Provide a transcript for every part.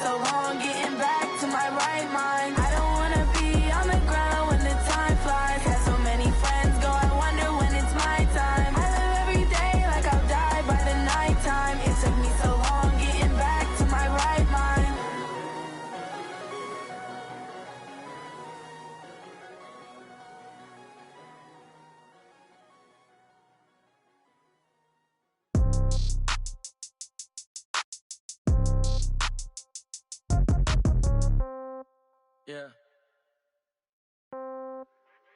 so long getting back to my right mind. I don't wanna be on the ground when the time flies. Had so many friends go, I wonder when it's my time. I live every day like I'll die by the nighttime. It took me so long getting back to my right mind. Yeah.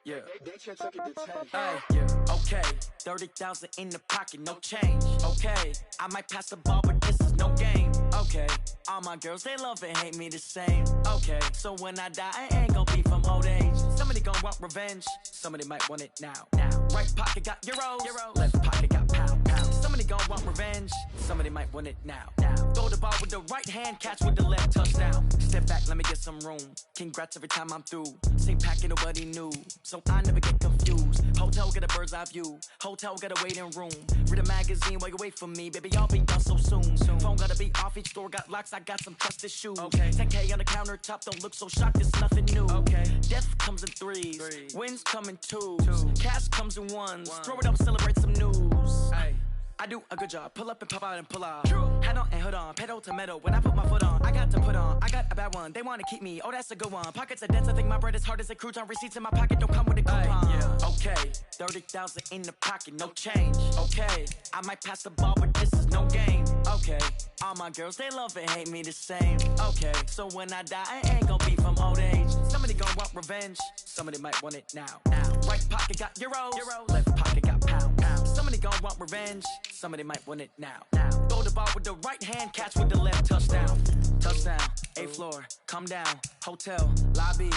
Yeah. Hey, yeah. Okay. 30,000 in the pocket, no change. Okay. I might pass the ball, but this is no game. Okay. All my girls, they love and hate me the same. Okay. So when I die, I ain't gon' be from old age. Somebody gon' want revenge. Somebody might want it now. Right pocket got euros. Left pocket got pounds. Somebody gon' want revenge. Somebody might want it now. Throw the ball with the right hand, catch with the left, touchdown. Step back, let me get some room. Congrats every time I'm through. Same packet, nobody knew, so I never get confused. Hotel get a bird's eye view. Hotel get a waiting room. Read a magazine while you wait for me, baby. I'll be done so soon. Phone gotta be off, each door got locks. I got some trusted shoes. Okay. 10K on the countertop, don't look so shocked. It's nothing new. Okay. Death comes in threes. Wins come in twos. Cash comes in ones. Throw it up, celebrate some news. Hey. I do a good job, pull up and pop out and pull out. Head on and hood on, pedal to metal. When I put my foot on, I got to put on. I got a bad one, they wanna keep me, oh that's a good one. Pockets are dense, I think my bread is hard as a crouton. Receipts in my pocket don't come with a coupon. Yeah. Okay, 30,000 in the pocket, no change. Okay, I might pass the ball, but this is no game. Okay, all my girls, they love and hate me the same. Okay, so when I die, I ain't gon' be from old age. Somebody gon' want revenge, somebody might want it now. Right pocket got euros. Left pocket got pounds. Somebody gon' want revenge, somebody might want it now. Throw the ball with the right hand, catch with the left, touchdown. Touchdown, 8th floor, come down. Hotel, lobby.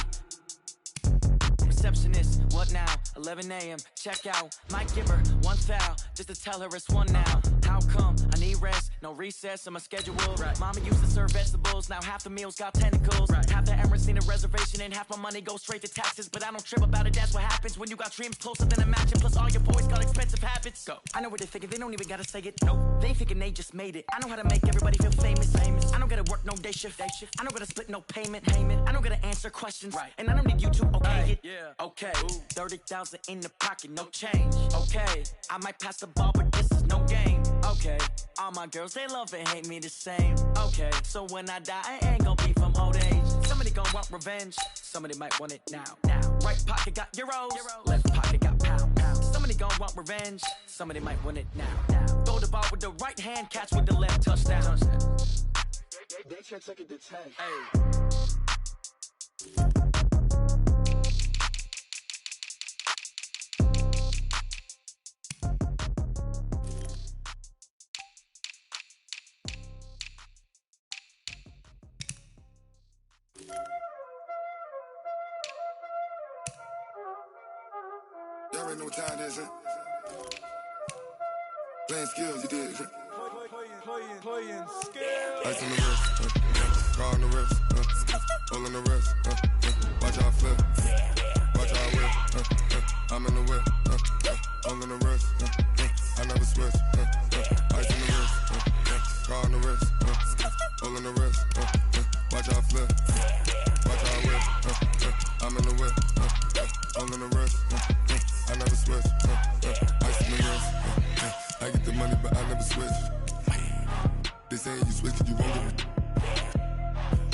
Receptionist, what now? 11 a.m., check out. Might give her one foul, just to tell her it's one now. How come? I need rest, no recess in my schedule. Right. Mama used to serve vegetables, now half the meals got tentacles. Right. Half the Emirates need a reservation and half my money goes straight to taxes. But I don't trip about it, that's what happens when you got dreams closer than a match. And plus all your boys got expensive habits. Go. I know what they're thinking, they don't even gotta say it. Nope. They ain't thinking they just made it. I know how to make everybody feel famous. I don't gotta work no day shift. I don't gotta split no payment. I don't gotta answer questions. Right. And I don't need you to okay it. Yeah. Okay. 30,000 in the pocket, no change. Okay. I might pass the ball, but this is no game. Okay. All my girls, they love and hate me the same. Okay. So when I die, I ain't gon' be from old age. Somebody gon' want revenge. Somebody might want it now. Right pocket got euros. Left pocket got pounds. Somebody gon' want revenge. Somebody might want it now. Throw the ball with the right hand, catch with the left, touchdown. They can't take it to 10. Hey. Y'all already know what time it is, huh? Playing skills, you did, huh? Playing skills. Ice on the wrist, car on the wrist, hole in the wrist, watch how I flip, watch how I whip, I'm in the whip, hole in the wrist, I never switch, ice on the wrist, car on the wrist, hole in the wrist, watch how I flip, watch how I whip, I'm in the whip, hole in the wrist, I never switch, ice on the wrist, I get the money but I never switch. They saying you switch it, you won't get it.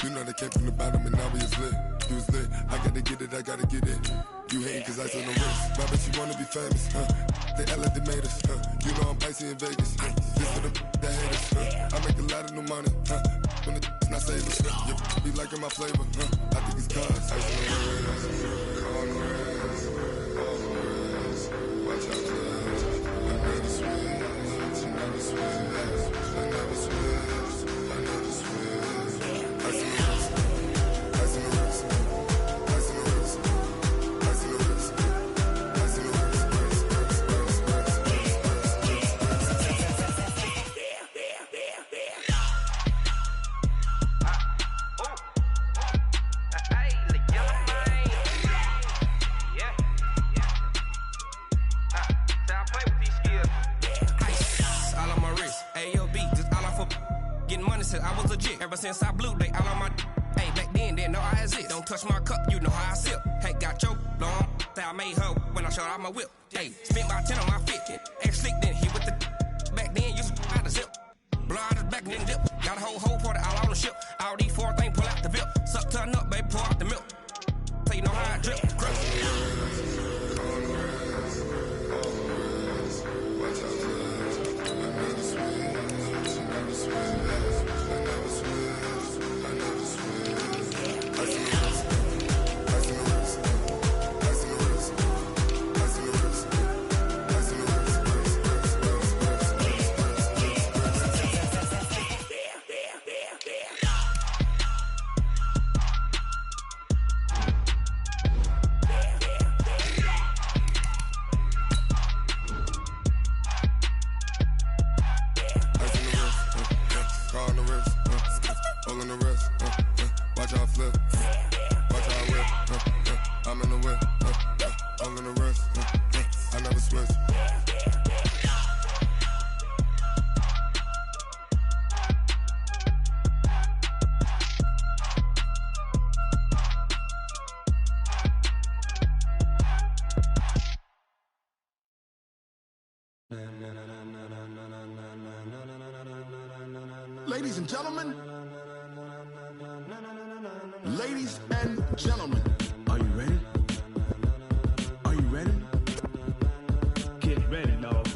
You know they came from the bottom and now we is lit. You was lit, I gotta get it, I gotta get it. You hating cause ice on the wrist. My bitch, you wanna be famous, They act like they made us, You know I'm icy in Vegas, This for the that hate us, I make a lot of new money, When the not savers, Be liking my flavor, I think it's cause ice on the wrist, on the wrist, on the wrist. Watch out for this, I never switch, I never switch. I never switch, I never switch. Ice in the wrist, ice in the wrist, ice in the wrist, ice in the wrist, ice in the wrist, Getting money since I was legit. Ever since I blew, they all on my. Hey, back then, didn't know I exist. Don't touch my cup, you know how I sip. Hey, got your long. I made her when I showed out my whip. Hey, spent about 10 on my fit. Ex slick, then hit with the. Back then, used to out the zip. Blow out his back, then dip. Got a whole party all on the ship. All these 4 things, pull out the VIP. Suck, turn up, baby, pour out the milk. So you know how I drip. Ladies and gentlemen, ladies and gentlemen, are you ready? Are you ready? Get ready, dog.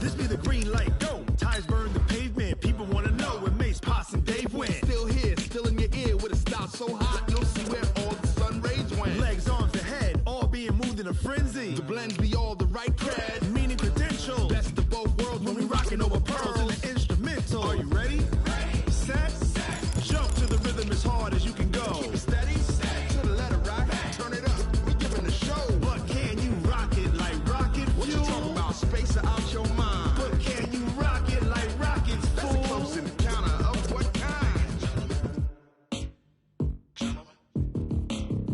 This be the green light, go. Tires burn the pavement. People want to know where Mace, Potts, and Dave went. Still here, still in your ear with a style so hot. No see where all the sun rays went. Legs, arms, and head, all being moved in a frenzy. The blends be all the right cred, meaning credentials. Best of both worlds when we rocking over pearls in the instrumental. Are you ready? Set, jump to the rhythm as hard as you can go. Keep it steady, to the letter right. Turn it up, we giving the show. But can you rock it like rocket fuel? What you talking about? Space out your mind. But can you rock it like rockets, fool? That's a close encounter of what kind?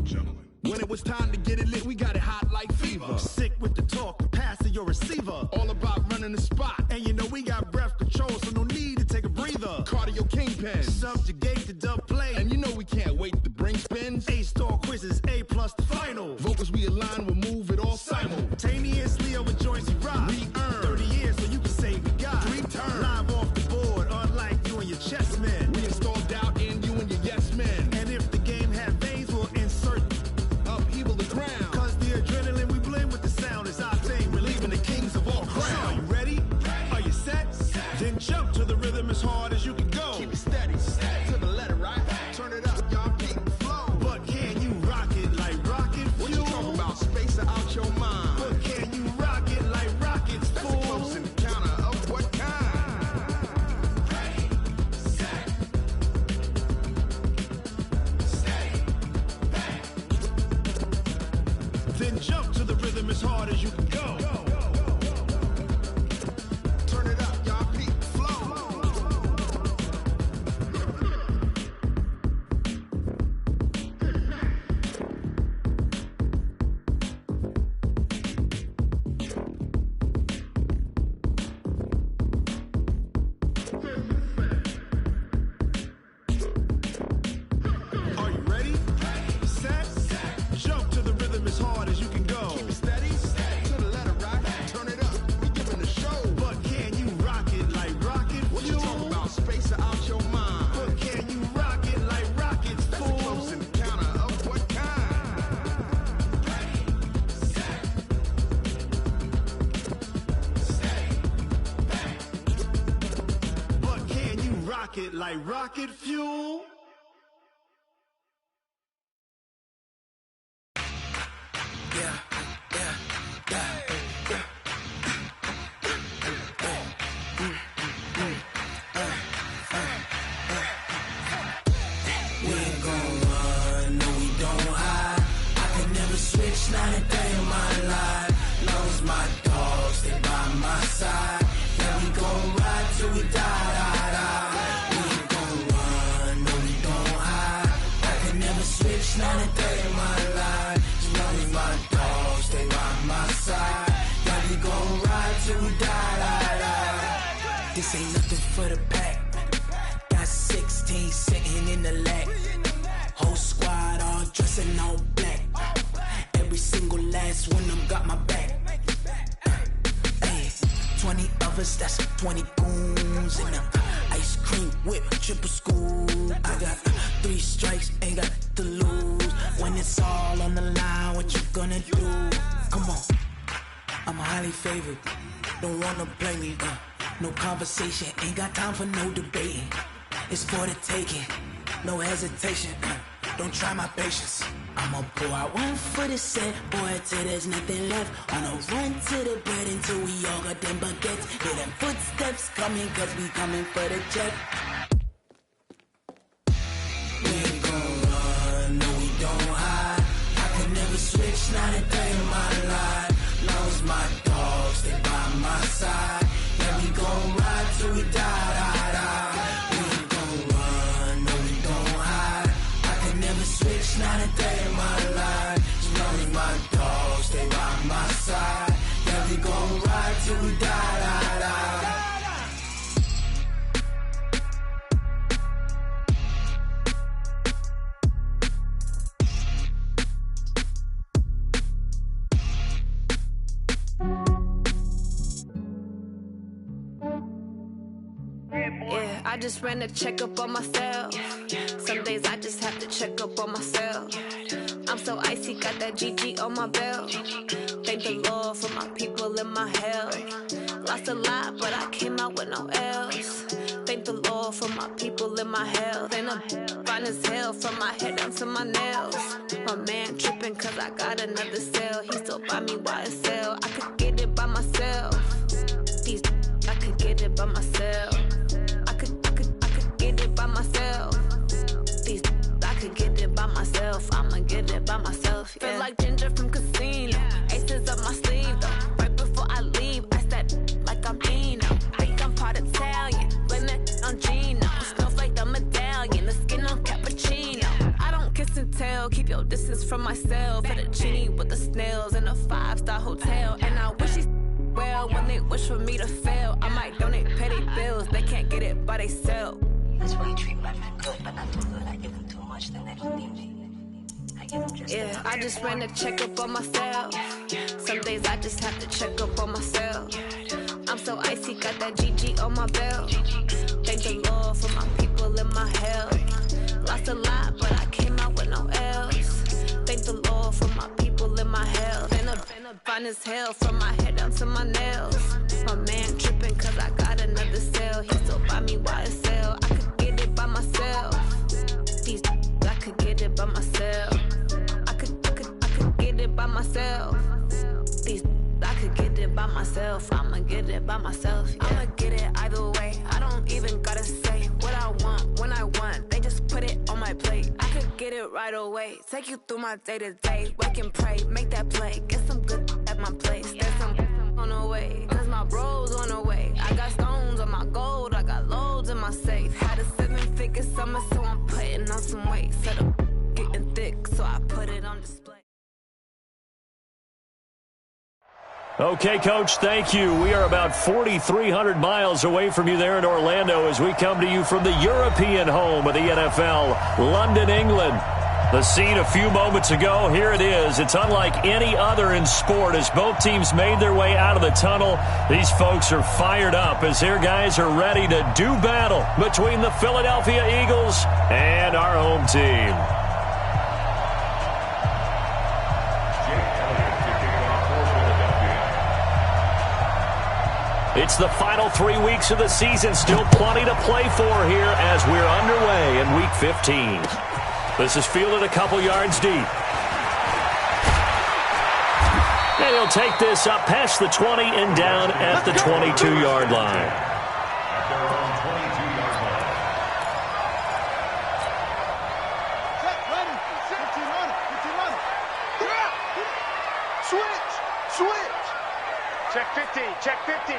Gentlemen. When it was time to get it lit, we got it hot like fever. Sick with the talk, the pass to your receiver. All about running the spot. And you know we got breath control, so no need to take a breather. Cardio kingpin, subjugate the dub play. And you know we can't wait to bring spins. A-star quizzes, A+ the final. Vocals we align, we'll move it all simultaneously over joints we rock. We earn 30 years, so you can say we got 3 turns. Live off the board, unlike you and your chess men. We install doubt in you and your yes men. And if the game had veins, we'll insert upheaval the ground. Cause the adrenaline we blend with the sound is our thing, relieving the kings of all crowns. So are you ready? Are you set? Then jump to the rhythm as hard as you can go. Keep it steady, to the letter right. Turn it up, y'all keep the flow. But can you rock it like rocket fuel? What you talking about? Space out your mind. But can you rock it like rockets, fool? That's a close encounter of what kind? Ready, set, steady, back. Then jump to the rhythm as hard as you can go. Turn it up, y'all keep the flow. Are you ready? Set, jump to the rhythm as hard as you can go. Keep it steady, to the letter right. Turn it up, we giving the show. But can you rock it like rocket fuel? What you talking about? Space out your mind. But can you rock it like rockets, fool? That's a close encounter of what kind? Ready, set, steady, back. But can you rock it like rocket fuel? We ain't gon' run, no we don't hide. I can never switch, not a day in my life. Long as my dogs, they by my side. This ain't nothing for the pack. Got 16 sitting in the lap. Whole squad all dressed in all black. Every single last one of them got my back. Hey, 20 of us, that's 20 goons in them. Ice cream whip, triple scoop. I got 3 strikes, ain't got to lose. When it's all on the line, what you gonna do? Come on, I'm highly favored. Don't wanna play me, no conversation, ain't got time for no debating. It's for the taking, no hesitation, don't try my patience. I'ma pour out one for the set, boy, till there's nothing left. On a run to the bread until we all got them baguettes. Hear them footsteps coming, cause we coming for the check. We ain't gon' run, no we don't hide. I could never switch, not a day in my life. Long as my dogs, they by my side. Yeah, we gon' ride till we die, die, die. We ain't gon' run, no we don't hide. I could never switch, not a day in my life. As long as my dogs, stay by my side. Yeah, we gon' ride till we die, die, die. Yeah, I just ran a checkup on myself. Some days I just have to check up on myself. I'm so icy, got that GG on my belt. Thank the Lord for my people in my health. Lost a lot, but I came out with no L's. Thank the Lord for my people in my health. And I'm fine as hell from my head down to my nails. My man tripping cause I got another cell. He still buy me YSL. I could get it by myself. These I could get it by myself. I could get it by myself. These I could get it by myself. I'ma get it by myself. Yeah. Feel like Ginger from Casino. Aces up my sleeve though. Right before I leave, I step like I'm Eno. Think I'm part Italian, blame that on Gino. Snowflake the medallion, the skin on cappuccino. I don't kiss and tell, keep your distance from myself. Fettuccine with the snails in a 5-star hotel. And I wish he's well when they wish for me to fail. I might donate petty bills, they can't get it by themselves. That's why you treat my men good, but not too good. I give them too much, then they don't need me. I give them just yeah, I just ran a checkup on myself. Some days I just have to check up on myself. I'm so icy, got that GG on my belt. Thank the Lord for my people in my health. Lost a lot, but I came out with no L's. Thank the Lord for my people in my health. And I'm fine as hell from my head down to my nails. My man tripping cause I got another cell. He still buy me YSL. I could get it by myself. These I could get it by myself. I could get it by myself. These I could get it by myself. I'ma get it by myself. Yeah. I'ma get it either way. I don't even gotta say what I want when I want. They just put it on my plate. I could get it right away. Take you through my day to day. Wake and pray, make that play. Get some good at my place. There's some on the way. Cause my bros on the way. I got stones on my gold. I got loads in my safe. Had a 7-figure summer, so I'm putting on some weight. Set up getting thick, so I put it on display. Okay, Coach, thank you. We are about 4,300 miles away from you there in Orlando as we come to you from the European home of the NFL, London, England. The scene a few moments ago, here it is. It's unlike any other in sport as both teams made their way out of the tunnel. These folks are fired up as their guys are ready to do battle between the Philadelphia Eagles and our home team. It's the final 3 weeks of the season. Still plenty to play for here as we're underway in Week 15. This is fielded a couple yards deep. And he'll take this up past the 20 and down at the 22-yard line. Switch. Check 50. Check 50.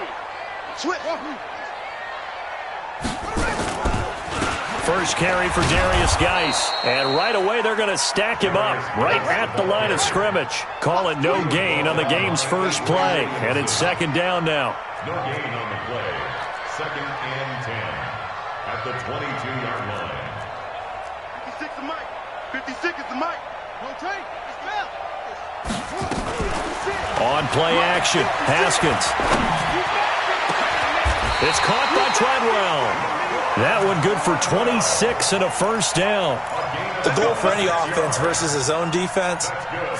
Switch. First carry for Darius Geis. And right away, they're going to stack him up right at the line of scrimmage. Call it no gain on the game's first play. And it's second down now. No gain on the play. 2nd and 10 at the 22-yard line. 56 is Mike. 56 is the Mike. Rotate. It's left. On play action, Haskins. It's caught by Treadwell. That one good for 26 and a first down. The goal for any offense versus his own defense,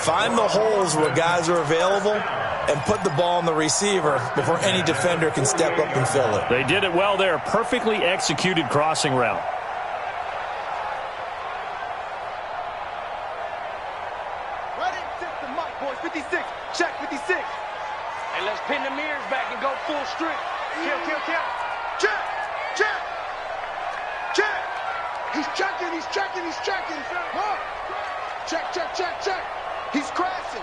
find the holes where guys are available and put the ball on the receiver before any defender can step up and fill it. They did it well there. Perfectly executed crossing route. Ready? Set the mic, boys. 56. Check 56. Hey, let's pin the mirrors back and go full strip. Kill. Check. Check. Check. He's checking. Huh? Check. He's crashing.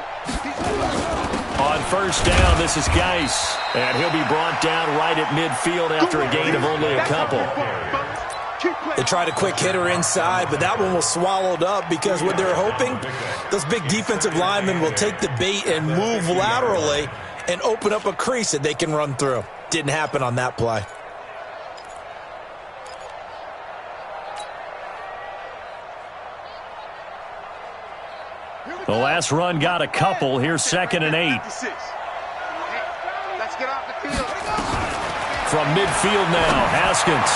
On first down, this is Geis. And he'll be brought down right at midfield after a gain of only a couple. They tried a quick hitter inside, but that one was swallowed up because what they're hoping, those big defensive linemen will take the bait and move laterally and open up a crease that they can run through. Didn't happen on that play. The last run got a couple. Here's 2nd and 8. Let's get off the field. From midfield now, Haskins.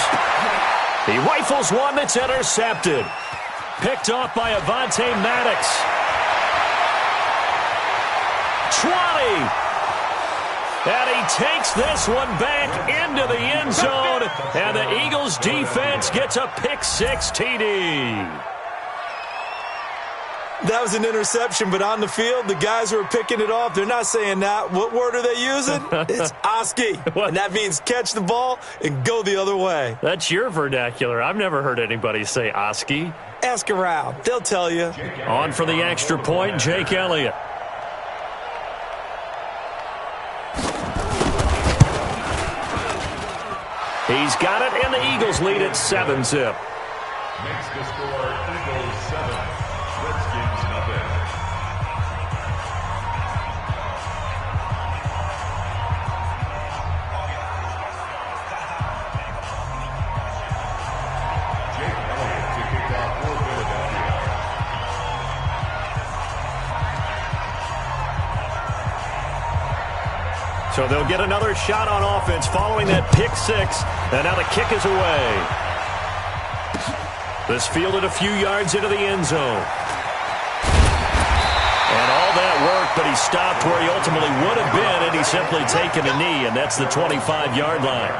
He rifles one that's intercepted. Picked off by Avonte Maddox. 20. And he takes this one back into the end zone. And the Eagles defense gets a pick-6 TD. That was an interception, but on the field, the guys who are picking it off, they're not saying that. What word are they using? It's Oski. And that means catch the ball and go the other way. That's your vernacular. I've never heard anybody say Oski. Ask around. They'll tell you. On for the extra point, Jake Elliott. He's got it, and the Eagles lead at 7-zip. Makes the score Eagles 7, Redskins nothing. Jake Elliott to kick off for Philadelphia. So they'll get another shot on offense following that pick-6, and now the kick is away. This fielded a few yards into the end zone. And all that work, but he stopped where he ultimately would have been, and he's simply taken a knee, and that's the 25-yard line.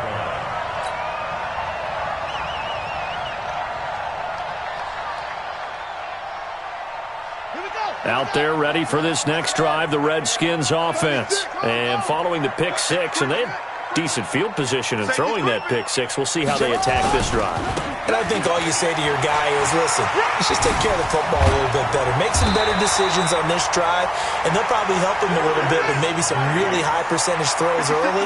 Out there ready for this next drive, the Redskins offense. And following the pick-6, and they had decent field position in throwing that pick-6. We'll see how they attack this drive. And I think all you say to your guy is, listen, let's just take care of the football a little bit better. Make some better decisions on this drive, and they'll probably help him a little bit with maybe some really high percentage throws early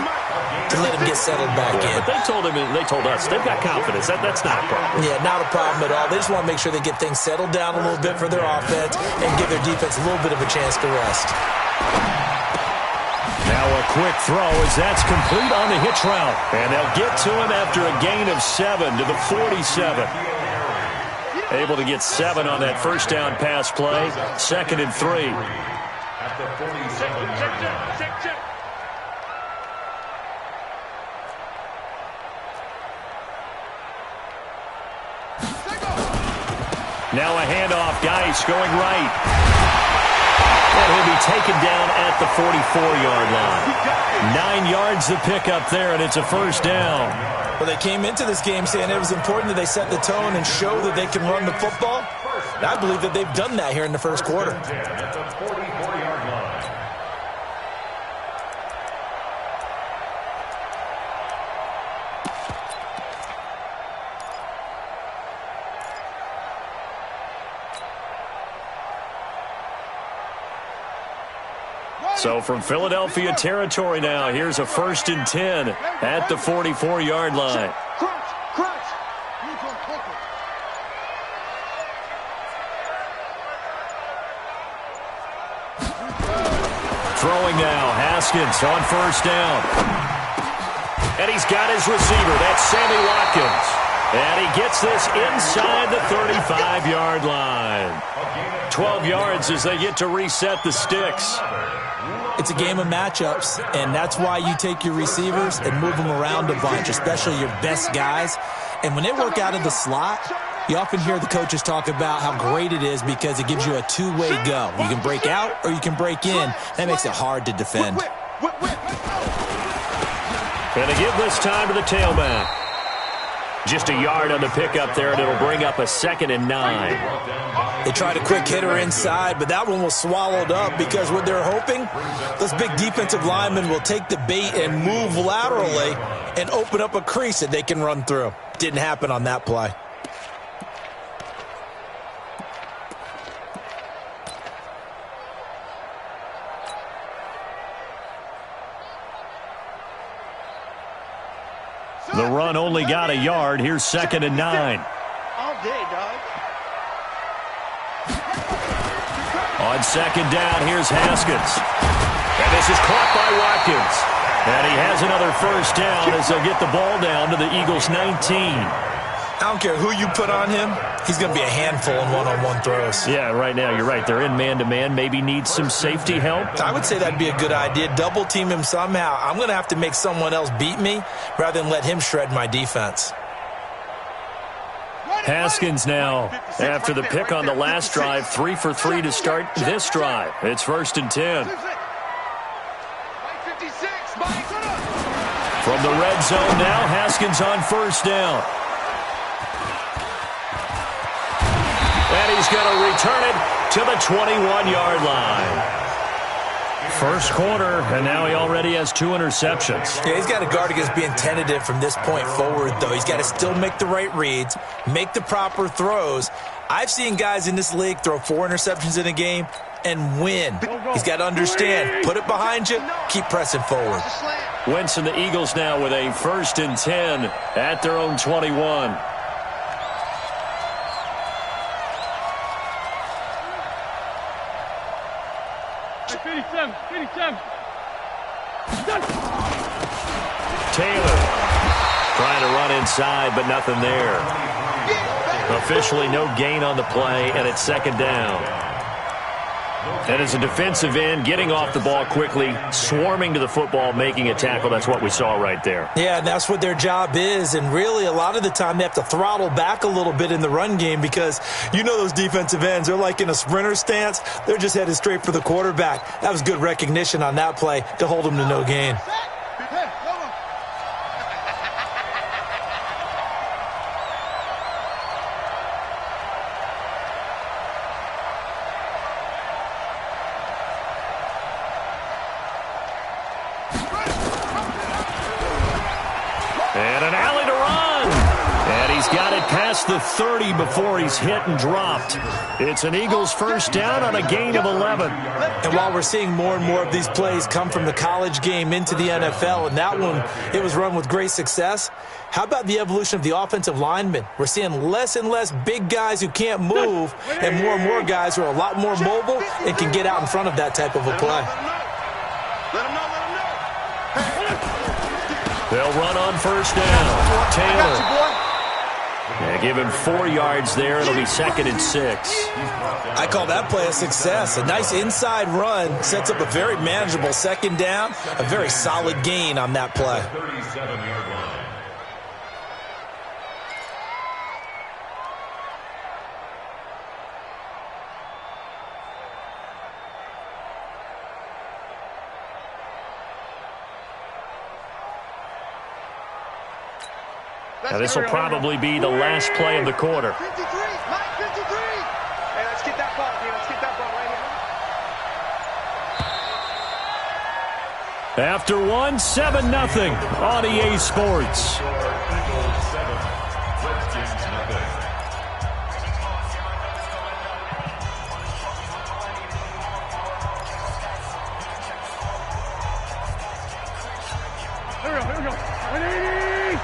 to let him get settled back in. But they told us, they've got confidence. That's not a problem. Yeah, not a problem at all. They just want to make sure they get things settled down a little bit for their offense and give their defense a little bit of a chance to rest. Now a quick throw as that's complete on the hitch route. And they'll get to him after a gain of 7 to the 47. Able to get 7 on that first down pass play. 2nd and 3. At the 47-yard line. Now a handoff. Geis going right. And he'll be taken down at the 44-yard line. 9 yards to pick up there, and it's a first down. Well, they came into this game saying it was important that they set the tone and show that they can run the football. And I believe that they've done that here in the first quarter. At the 44-yard line. So from Philadelphia territory now, here's a 1st and 10 at the 44-yard line. Throwing now, Haskins on first down. And he's got his receiver. That's Sammy Watkins. And he gets this inside the 35-yard line. 12 yards as they get to reset the sticks. It's a game of matchups, and that's why you take your receivers and move them around a bunch, especially your best guys. And when they work out of the slot, you often hear the coaches talk about how great it is because it gives you a two-way go. You can break out or you can break in. That makes it hard to defend. And they give this time to the tailback. Just a yard on the pickup there, and it'll bring up a 2nd and 9. They tried a quick hitter inside, but that one was swallowed up because what they're hoping, those big defensive linemen will take the bait and move laterally and open up a crease that they can run through. Didn't happen on that play. The run only got a yard. Here's 2nd and 9. All day, dog. On 2nd down, here's Haskins. And this is caught by Watkins. And he has another first down as they'll get the ball down to the Eagles' 19. I don't care who you put on him. He's going to be a handful in one-on-one throws. Yeah, right now you're right. They're in man-to-man. Maybe need some safety help. I would say that'd be a good idea. Double team him somehow. I'm going to have to make someone else beat me rather than let him shred my defense. Haskins now, after the pick on the last drive, 3 for 3 to start this drive. It's 1st and 10. From the red zone now, Haskins on 1st down. And he's going to return it to the 21-yard line. First quarter, and now he already has 2 interceptions. Yeah, he's got to guard against being tentative from this point forward, though. He's got to still make the right reads, make the proper throws. I've seen guys in this league throw 4 interceptions in a game and win. He's got to understand, put it behind you, keep pressing forward. Wentz and the Eagles now with a 1st and 10 at their own 21. Taylor trying to run inside, but nothing there. Officially no gain on the play, and it's 2nd down. And as a defensive end, getting off the ball quickly, swarming to the football, making a tackle, that's what we saw right there. Yeah, and that's what their job is. And really, a lot of the time, they have to throttle back a little bit in the run game because you know those defensive ends, they're like in a sprinter stance. They're just headed straight for the quarterback. That was good recognition on that play to hold them to no gain. And an alley to run. And he's got it past the 30 before he's hit and dropped. It's an Eagles first down on a gain of 11. And while we're seeing more and more of these plays come from the college game into the NFL, and that one, it was run with great success, how about the evolution of the offensive linemen? We're seeing less and less big guys who can't move and more guys who are a lot more mobile and can get out in front of that type of a play. They'll run on first down. Taylor. Yeah, give him 4 yards there. It'll be 2nd and 6. I call that play a success. A nice inside run sets up a very manageable 2nd down. A very solid gain on that play. 37-yard line. Now this will probably be the last play of the quarter. 53, Mike 53. Hey, let's get that ball, dude. Let's get that ball right here. After one, 7-0 on EA Sports. Eagles 7, Redskins nothing. Here we go. 180.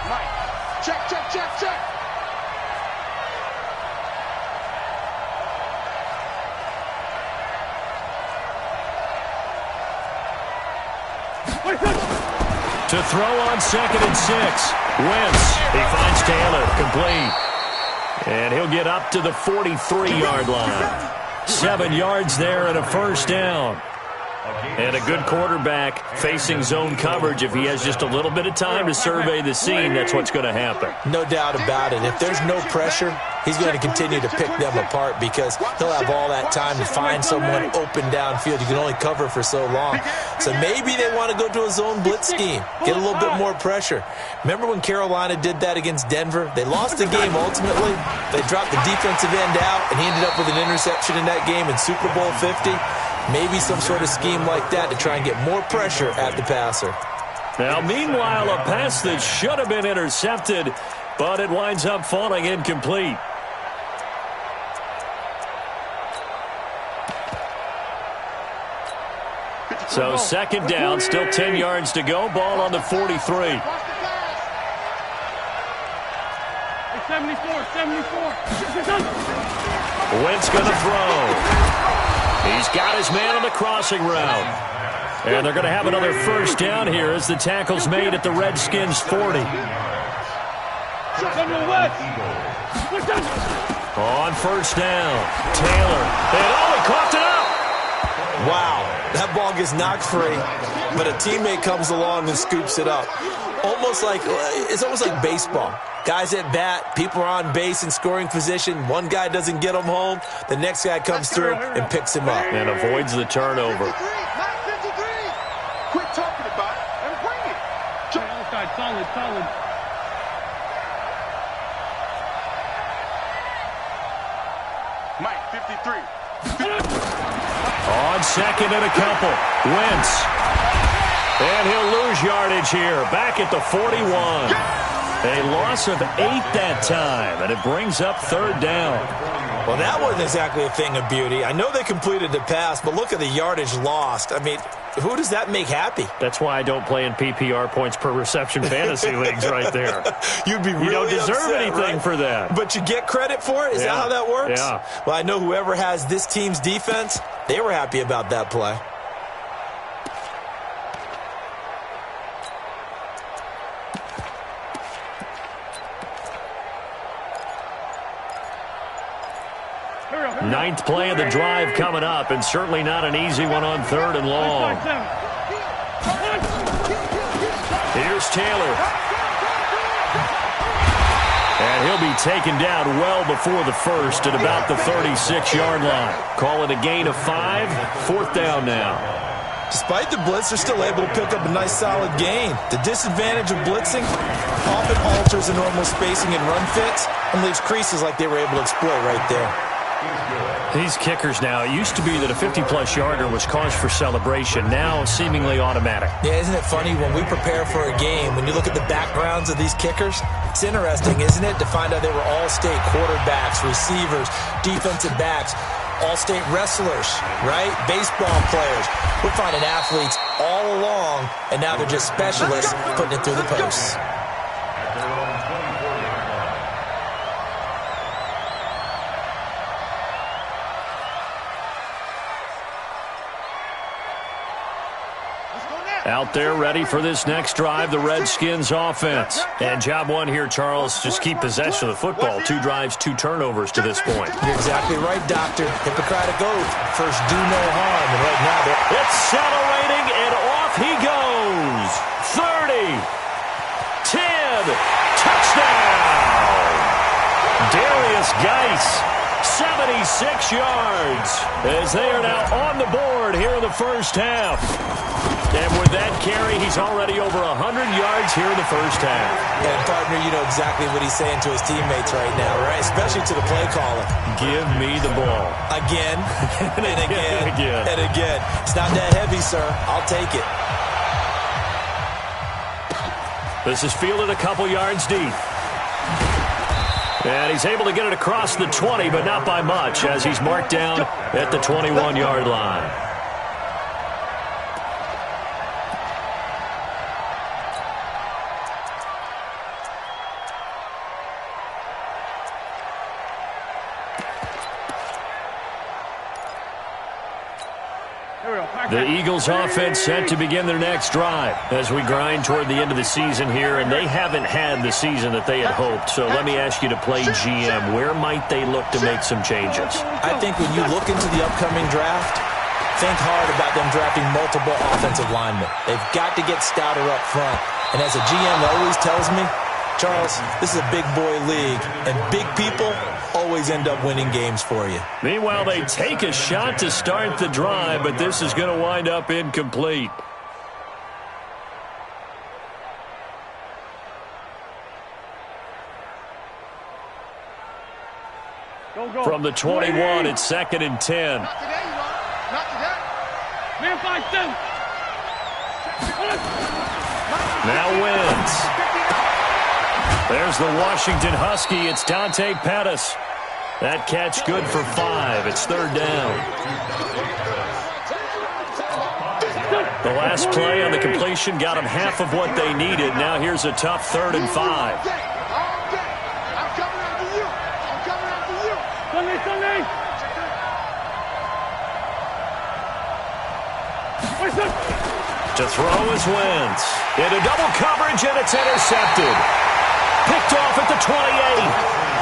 Mike, check. To throw on 2nd and 6. Wentz. He finds Taylor. Complete. And he'll get up to the 43-yard line. 7 yards there and a first down. And a good quarterback facing zone coverage. If he has just a little bit of time to survey the scene, that's what's going to happen. No doubt about it. If there's no pressure, he's going to continue to pick them apart because he'll have all that time to find someone open downfield. You can only cover for so long. So maybe they want to go to a zone blitz scheme, get a little bit more pressure. Remember when Carolina did that against Denver? They lost the game ultimately. They dropped the defensive end out, and he ended up with an interception in that game in Super Bowl 50. Maybe some sort of scheme like that to try and get more pressure at the passer. Now, meanwhile, a pass that should have been intercepted, but it winds up falling incomplete. So 2nd down, still 10 yards to go. Ball on the 43. 74. Wentz going to throw. He's got his man on the crossing route. And they're going to have another first down here as the tackle's made at the Redskins' 40. On first down, Taylor. And he coughed it up. Wow, that ball gets knocked free, but a teammate comes along and scoops it up. It's almost like baseball. Guys at bat, people are on base in scoring position. One guy doesn't get him home. The next guy comes through and picks him up. And avoids the turnover. Quit talking about it and bring it. Solid. Mike, 53. On 2nd and a couple. Wentz. And he'll lose yardage here. Back at the 41. A loss of 8 that time, and it brings up 3rd down. Well, that wasn't exactly a thing of beauty. I know they completed the pass, but look at the yardage lost. I mean, who does that make happy? That's why I don't play in PPR points per reception fantasy leagues right there. You'd be really You don't deserve upset, anything right? for that. But you get credit for it? Is that how that works? Yeah. Well, I know whoever has this team's defense, they were happy about that play. Ninth play of the drive coming up, and certainly not an easy one on 3rd and long. Here's Taylor. And he'll be taken down well before the first at about the 36-yard line. Call it a gain of 5, 4th down now. Despite the blitz, they're still able to pick up a nice solid gain. The disadvantage of blitzing often alters the normal spacing and run fits and leaves creases like they were able to exploit right there. These kickers now, it used to be that a 50-plus yarder was cause for celebration. Now, seemingly automatic. Yeah, isn't it funny? When we prepare for a game, when you look at the backgrounds of these kickers, it's interesting, isn't it, to find out they were all-state quarterbacks, receivers, defensive backs, all-state wrestlers, right? Baseball players. We're finding athletes all along, and now they're just specialists putting it through the posts. Out there ready for this next drive, the Redskins offense. And job one here, Charles, just keep possession of the football. 2 drives, 2 turnovers to this point. You're exactly right, Doctor. Hippocratic oath. First, do no harm. And right now, it's accelerating, and off he goes. 30, 10, touchdown. Darius Geis, 76 yards, as they are now on the board here in the first half. And with that carry, he's already over 100 yards here in the first half. And, partner, you know exactly what he's saying to his teammates right now, right? Especially to the play caller. Give me the ball. Again, and again, and again. It's not that heavy, sir. I'll take it. This is fielded a couple yards deep. And he's able to get it across the 20, but not by much, as he's marked down at the 21-yard line. The Eagles offense set to begin their next drive as we grind toward the end of the season here, and they haven't had the season that they had hoped. So let me ask you to play GM. Where might they look to make some changes? I think when you look into the upcoming draft, think hard about them drafting multiple offensive linemen. They've got to get stouter up front. And as a GM always tells me, Charles, this is a big boy league, and big people always end up winning games for you. Meanwhile, they take a shot to start the drive, but this is going to wind up incomplete. From the 21, it's 2nd and 10. Now wins. There's the Washington Husky. It's Dante Pettis. That catch good for 5. It's 3rd down. The last play on the completion got them half of what they needed. Now here's a tough 3rd and 5. To throw is Wentz. Into double coverage, and it's intercepted. Picked off at the 28.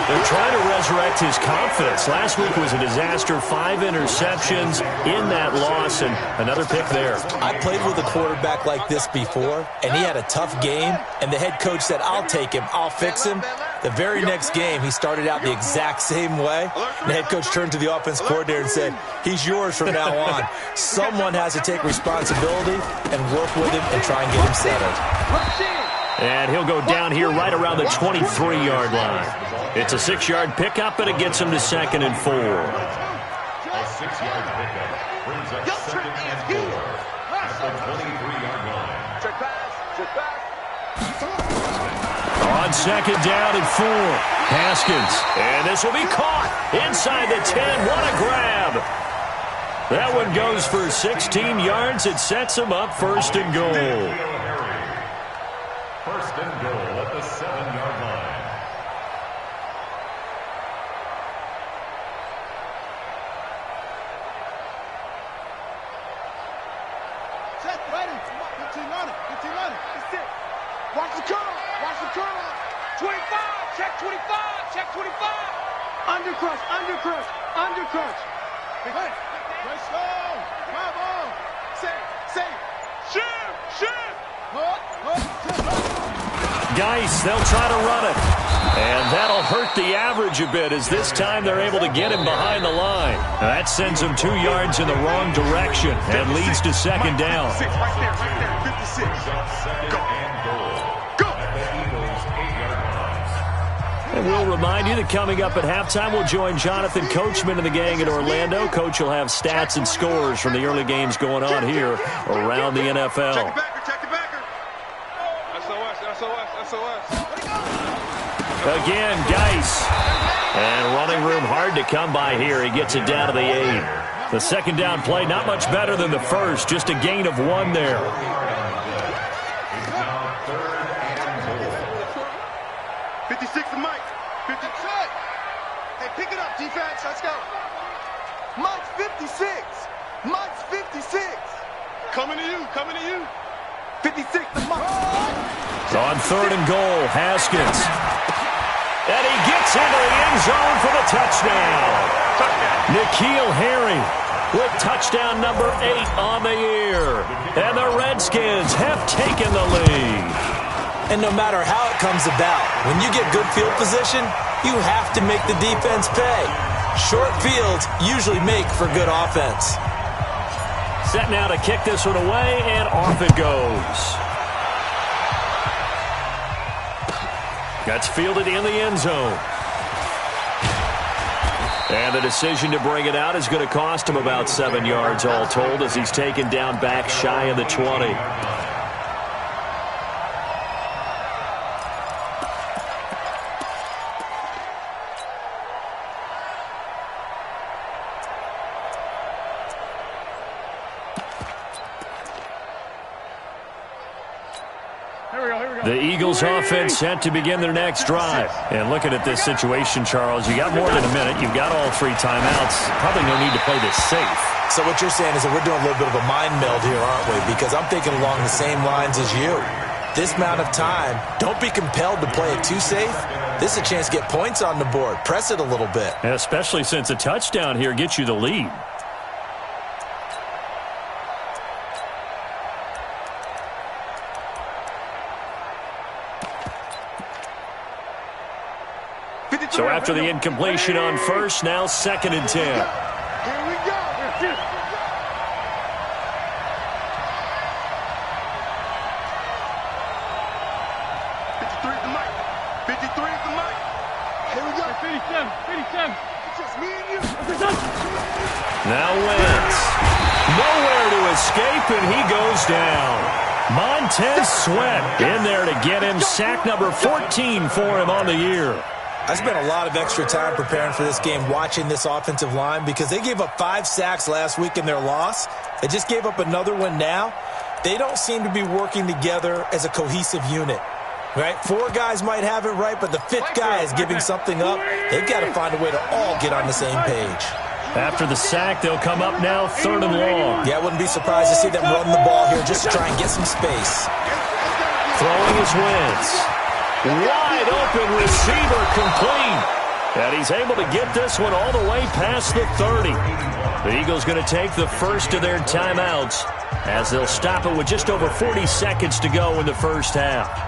They're trying to resurrect his confidence. Last week was a disaster. 5 interceptions in that loss, and another pick there. I played with a quarterback like this before, and he had a tough game, and the head coach said, I'll take him, I'll fix him. The very next game, he started out the exact same way. The head coach turned to the offense coordinator and said, he's yours from now on. Someone has to take responsibility and work with him and try and get him settled. And he'll go down here right around the 23-yard line. It's a 6-yard pickup, and it gets him to 2nd and 4. A 6-yard pickup brings up 2nd and 4 at the 23-yard line. Check pass. On 2nd down and 4. Haskins. And this will be caught inside the 10. What a grab. That one goes for 16 yards. It sets him up 1st and goal. 1st and goal at the 7-yard line. Set, ready. 15 on it. 15 on it. That's it. Watch the curl. Watch the curl. 25. Check 25. Check 25. Undercrush. Undercrush. Undercrush. Hey. Let's go. Bravo. Say. Shoot. Geis, they'll try to run it. And that'll hurt the average a bit, as this time they're able to get him behind the line. Now that sends him 2 yards in the wrong direction and leads to 2nd down. Right there. 56. Go. And we'll remind you that coming up at halftime, we'll join Jonathan Coachman and the gang in Orlando. Coach will have stats and scores from the early games going on here around the NFL. Check the backer. SOS. Again, Geis. And running room hard to come by here. He gets it down to the 8. The 2nd down play, not much better than the first. Just a gain of 1 there. 56 to Mike. 56. Hey, pick it up, defense. Let's go. Mike's 56. Mike's 56. Coming to you. 56 to Mike. On 3rd and goal, Haskins. And he gets into the end zone for the touchdown. N'Keal Harry with touchdown number 8 on the year. And the Redskins have taken the lead. And no matter how it comes about, when you get good field position, you have to make the defense pay. Short fields usually make for good offense. Set now to kick this one away, and off it goes. That's fielded in the end zone. And the decision to bring it out is going to cost him about 7 yards all told, as he's taken down back shy of the 20. The Eagles offense set to begin their next drive. And looking at this situation, Charles, you got more than a minute. You've got all 3 timeouts. Probably no need to play this safe. So what you're saying is that we're doing a little bit of a mind meld here, aren't we? Because I'm thinking along the same lines as you. This amount of time, don't be compelled to play it too safe. This is a chance to get points on the board. Press it a little bit. And especially since a touchdown here gets you the lead. So after the incompletion on first, now 2nd and 10. Here we go. 53 at the mic. 53 at the mic. Here we go. 57. It's just me and you. Now Wentz. Nowhere to escape, and he goes down. Montez Sweat in there to get him sack number 14 for him on the year. I spent a lot of extra time preparing for this game, watching this offensive line, because they gave up 5 sacks last week in their loss. They just gave up another one now. They don't seem to be working together as a cohesive unit, right? 4 guys might have it right, but the 5th guy is giving something up. They've got to find a way to all get on the same page. After the sack, they'll come up now 3rd and long. Yeah, I wouldn't be surprised to see them run the ball here just to try and get some space. Throwing his Wentz. Wide open receiver complete. And he's able to get this one all the way past the 30. The Eagles going to take the first of their timeouts as they'll stop it with just over 40 seconds to go in the first half.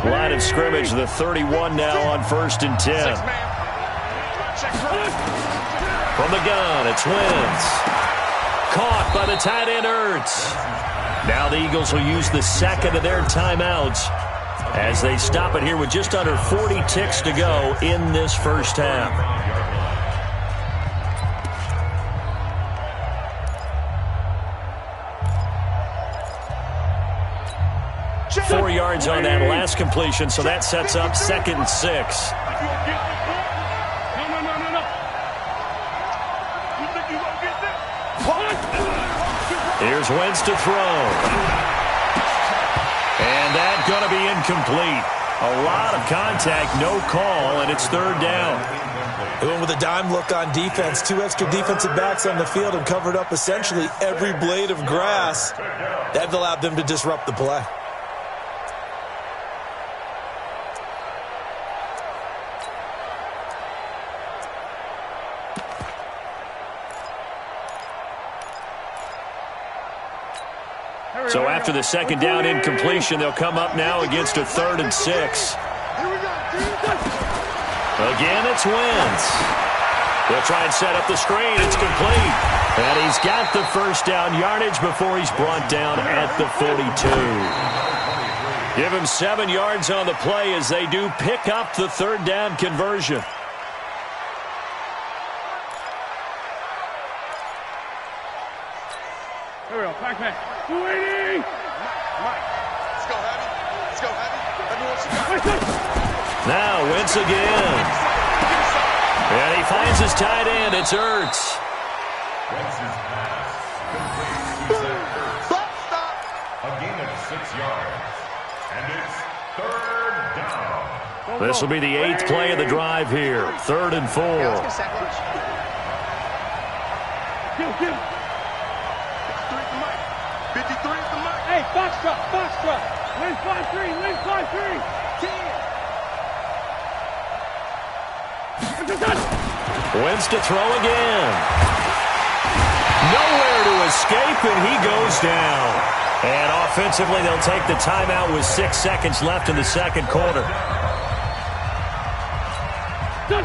Line of scrimmage, the 31 now on 1st and 10. From the gun, it's Wentz. Caught by the tight end, Ertz. Now the Eagles will use the 2nd of their timeouts as they stop it here with just under 40 ticks to go in this first half. Four yards on that last completion, so that sets up 2nd and 6. Here's Wentz to throw. And that's going to be incomplete. A lot of contact, no call, and it's 3rd down. They went with a dime look on defense. 2 extra defensive backs on the field and covered up essentially every blade of grass. That allowed them to disrupt the play. So after the 2nd down incompletion, they'll come up now against a 3rd and 6. Again, it's Wentz. They'll try and set up the screen. It's complete. And he's got the first down yardage before he's brought down at the 42. Give him 7 yards on the play as they do pick up the 3rd down conversion. Here we go. Back. 280. Mike. Let's go heavy. Everyone should go. Now Wentz again. And he finds his tight end. It's Ertz. Wentz's pass. Stop. A gain of 6 yards. And it's 3rd down. This will be the 8th play of the drive here. 3rd and 4. Give. 53 at the mic. Hey, box truck. Win 5-3. 10. Wentz to throw again. Nowhere to escape, and he goes down. And offensively, they'll take the timeout with 6 seconds left in the 2nd quarter.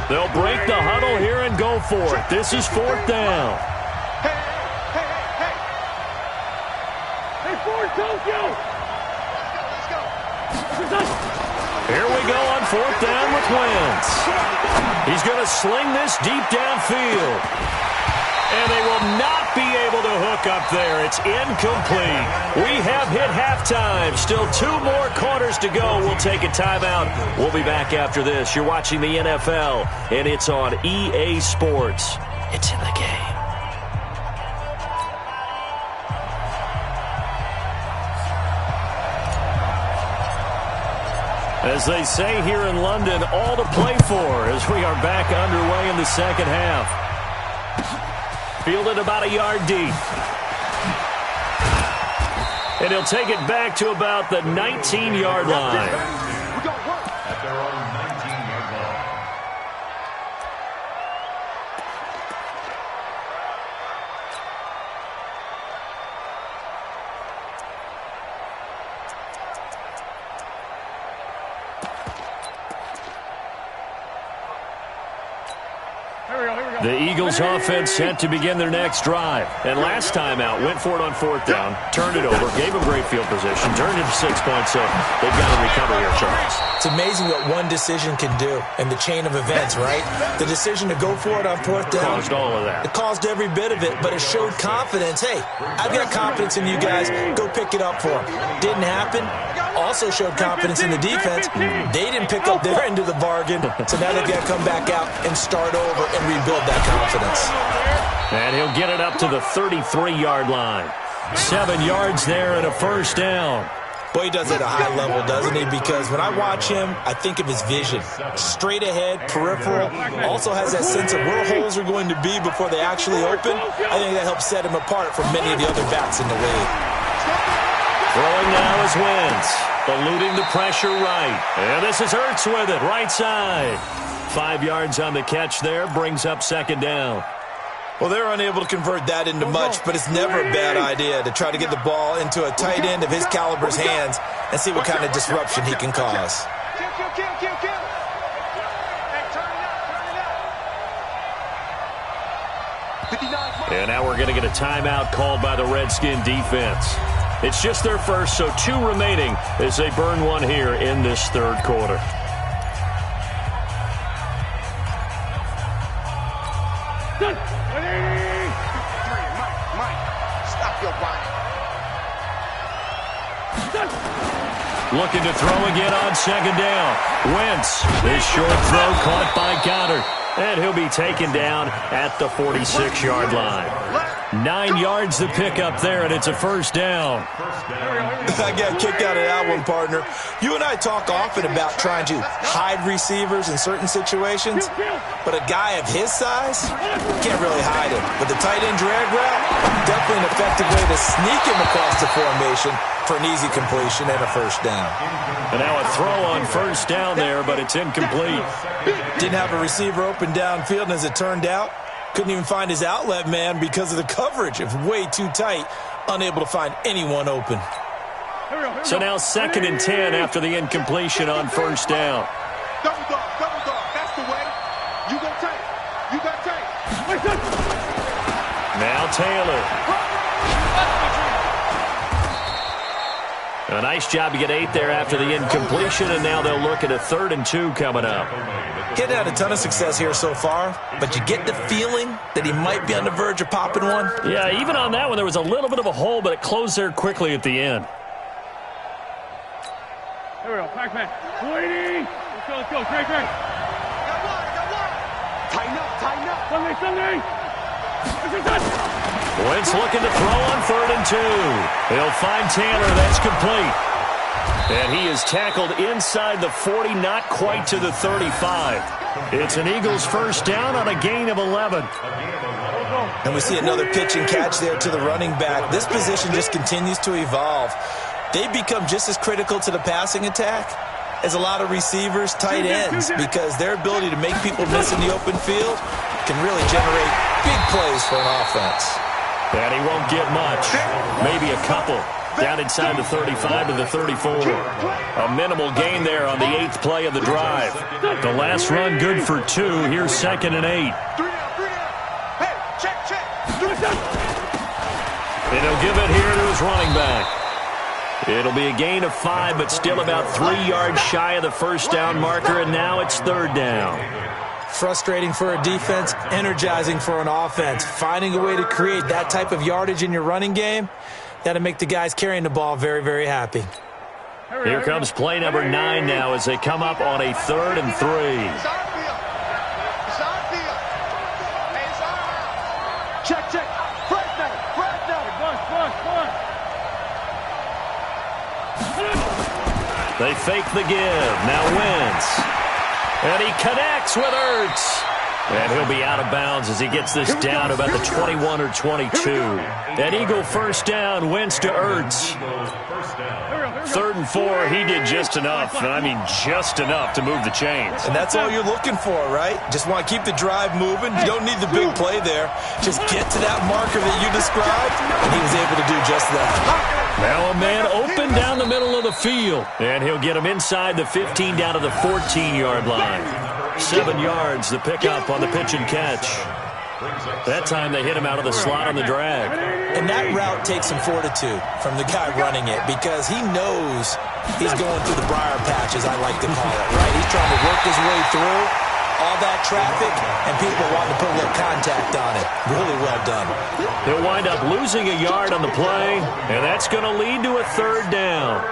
They'll break the huddle here and go for it. This is 4th down. Hey, Ford, Tokyo! Let's go! Here we go on 4th down with Wentz. He's going to sling this deep downfield. And they will not be able to hook up there. It's incomplete. We have hit halftime. Still 2 more quarters to go. We'll take a timeout. We'll be back after this. You're watching the NFL, and it's on EA Sports. It's in the game. As they say here in London, all to play for as we are back underway in the second half. Fielded about a yard deep. And he'll take it back to about the 19-yard line. At their own 19-yard line. The Eagles offense set to begin their next drive. And last time out, went for it on fourth down, turned it over, gave them great field position, turned it to 6 points, so they've got to recover here, Charles. It's amazing what one decision can do in the chain of events, right? The decision to go for it on fourth down. Caused all of that. It caused every bit of it, but it showed confidence. Hey, I've got confidence in you guys. Go pick it up for them. Didn't happen. Also showed confidence in the defense. They didn't pick up their end of the bargain, so now they've got to come back out and start over and rebuild that confidence. And he'll get it up to the 33-yard line. 7 yards there and a first down. Boy, he does it at a high level, doesn't he? Because when I watch him, I think of his vision. Straight ahead, peripheral. Also has that sense of where holes are going to be before they actually open. I think that helps set him apart from many of the other backs in the league. Throwing now is Wentz, eluding the pressure right. And this is Ertz with it, right side. 5 yards on the catch there, brings up second down. Well, they're unable to convert that into much, but it's never a bad idea to try to get the ball into a tight end of his caliber's hands and see what kind of disruption he can cause. And now we're going to get a timeout called by the Redskin defense. It's just their first, so 2 remaining as they burn one here in this third quarter. Looking to throw again on second down. Wentz, this short throw caught by Goddard. And he'll be taken down at the 46-yard line. 9 yards to pick up there, and it's a first down. I got a kick out of that one, partner. You and I talk often about trying to hide receivers in certain situations, but a guy of his size, can't really hide him. But the tight end drag route, definitely an effective way to sneak him across the formation for an easy completion and a first down. And now a throw on first down there, but it's incomplete. Didn't have a receiver open downfield, and as it turned out, couldn't even find his outlet man because of the coverage. It was way too tight, unable to find anyone open. So now 2nd and 10 after the incompletion on first down. Double dog, that's the way. You go tight, you got tight. Now Taylor. A nice job to get 8 there after the incompletion, and now they'll look at a 3rd and 2 coming up. Getting had a ton of success here so far, but you get the feeling that he might be on the verge of popping one. Yeah, even on that one, there was a little bit of a hole, but it closed there quickly at the end. Here we go, pack. Waiting. Let's go, Craig. Got one. Tighten up. Sunday. Wentz looking to throw on 3rd and 2. He'll find Taylor. That's complete. And he is tackled inside the 40, not quite to the 35. It's an Eagles first down on a gain of 11. And we see another pitch and catch there to the running back. This position just continues to evolve. They become just as critical to the passing attack as a lot of receivers, tight ends, because their ability to make people miss in the open field can really generate big plays for an offense. And he won't get much. Maybe a couple. Down inside the 35 to the 34. A minimal gain there on the 8th play of the drive. The last run good for 2. Here's 2nd and 8. Hey, check. And he'll give it here to his running back. It'll be a gain of 5, but still about 3 yards shy of the first down marker, and now it's 3rd down. Frustrating for a defense, energizing for an offense. Finding a way to create that type of yardage in your running game, that'll make the guys carrying the ball very, very happy. Here comes play number 9 now as they come up on a 3rd and 3. Check. First down. They fake the give. Now Wentz. And he connects with Ertz. And he'll be out of bounds as he gets this down about the 21 or 22. An Eagle first down, Wentz to Ertz. 3rd and 4, he did just enough, and I mean just enough to move the chains. And that's all you're looking for, right? Just want to keep the drive moving. You don't need the big play there. Just get to that marker that you described, and he was able to do just that. Now a man open down the middle of the field, and he'll get him inside the 15 down to the 14-yard line. 7 yards, the pickup on the pitch and catch. That time they hit him out of the slot on the drag. And that route takes some fortitude from the guy running it because he knows he's going through the briar patch, as I like to call it, right? He's trying to work his way through all that traffic, and people want to put a little contact on it. Really well done. He'll wind up losing a yard on the play, and that's going to lead to a 3rd down.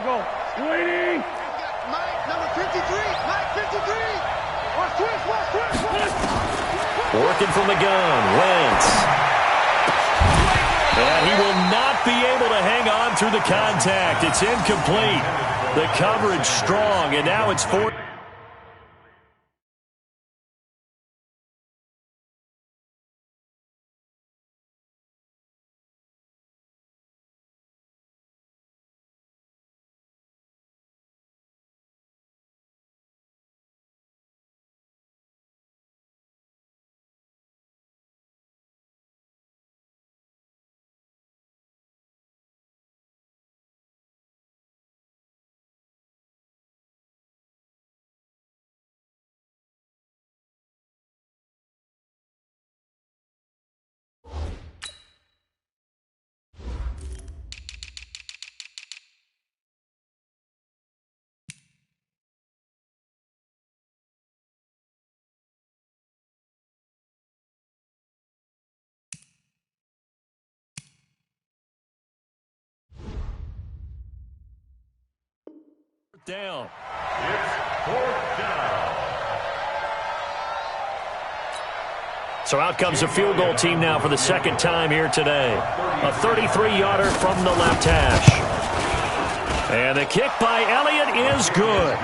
Go. Waiting. Mike, number 53. Mike, 53. Watch twist. Working from the gun, Wentz. And he will not be able to hang on through the contact. It's incomplete. The coverage strong, and now it's 4. Down. It's 4th down. So out comes a field goal team now for the 2nd time here today. A 33-yarder from the left hash. And the kick by Elliott is good.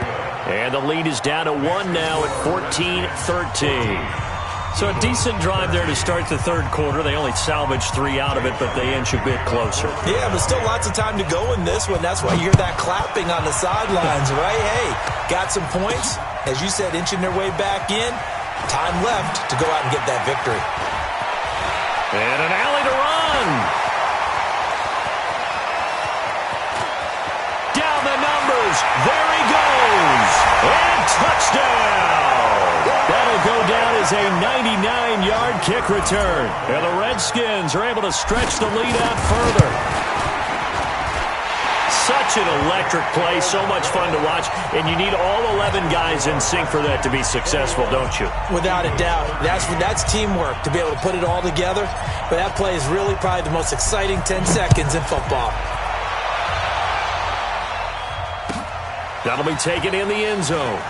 And the lead is down to 1 now at 14-13. So a decent drive there to start the 3rd quarter. They only salvaged 3 out of it, but they inch a bit closer. Yeah, but still lots of time to go in this one. That's why you hear that clapping on the sidelines, right? Hey, got some points. As you said, inching their way back in. Time left to go out and get that victory. And an alley to run. Down the numbers. There he goes. And touchdown. That'll go down as a 99-yard kick return. And the Redskins are able to stretch the lead out further. Such an electric play, so much fun to watch, and you need all 11 guys in sync for that to be successful, don't you? Without a doubt. That's teamwork, to be able to put it all together. But that play is really probably the most exciting 10 seconds in football. That'll be taken in the end zone.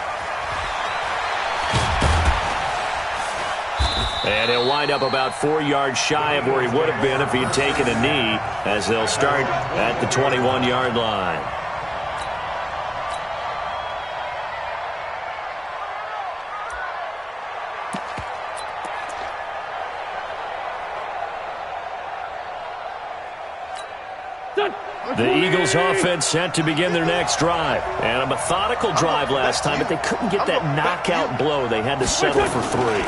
And he'll wind up about 4 yards shy of where he would have been if he'd taken a knee, as they'll start at the 21-yard line. The Eagles offense set to begin their next drive. And a methodical drive last time, but they couldn't get that knockout blow. They had to settle for 3.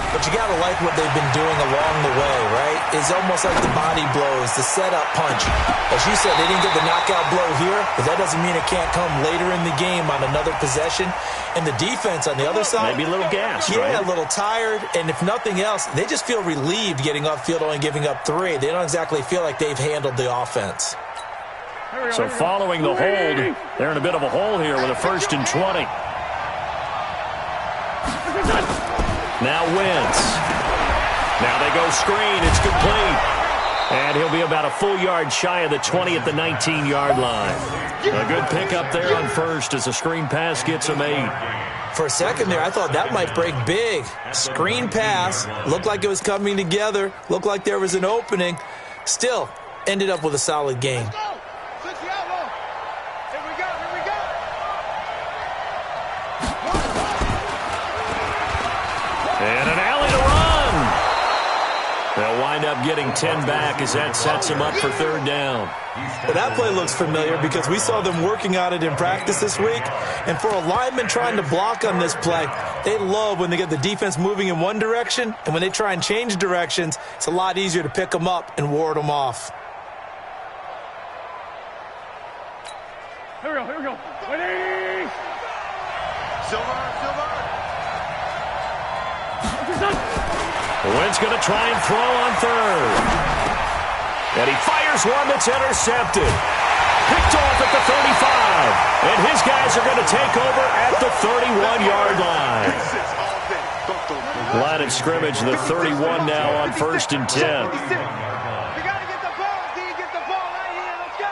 But you got to like what they've been doing along the way, right? It's almost like the body blows, the setup punch. As you said, they didn't get the knockout blow here, but that doesn't mean it can't come later in the game on another possession. And the defense on the other side, maybe a little gassed, yeah, right? A little tired. And if nothing else, they just feel relieved getting upfield, only giving up 3. They don't exactly feel like they've handled the offense. So following the hold, they're in a bit of a hole here with a 1st and 20. Now Wentz. Now they go screen. It's complete. And he'll be about a full yard shy of the 20 at the 19-yard line. A good pickup there on first as a screen pass gets him 8. For a second there, I thought that might break big. Screen pass. Looked like it was coming together. Looked like there was an opening. Still, ended up with a solid gain. And an alley to run. They'll wind up getting 10 back as that sets them up for third down. Well, that play looks familiar because we saw them working on it in practice this week. And for a lineman trying to block on this play, they love when they get the defense moving in one direction. And when they try and change directions, it's a lot easier to pick them up and ward them off. Here we go. Ready? Silver. Wentz going to try and throw on third. And he fires one that's intercepted. Picked off at the 35. And his guys are going to take over at the 31-yard line. Line of scrimmage, the 31 now on 1st and 10. We got to get the ball, D. Get the ball right here. Let's go.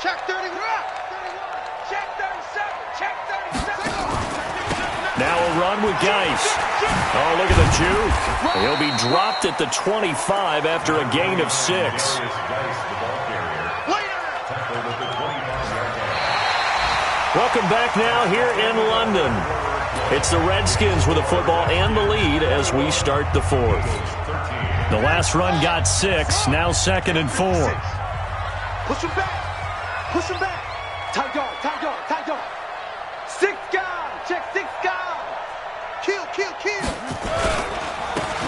Check 31. Check 37. Check 37. Now a run with Geis. Oh, look at the juke. He'll be dropped at the 25 after a gain of 6. Welcome back now here in London. It's the Redskins with the football and the lead as we start the 4th. The last run got 6, now 2nd and 4. Push him back. Tight dog. 6 guard. Check 6 guard. Kill.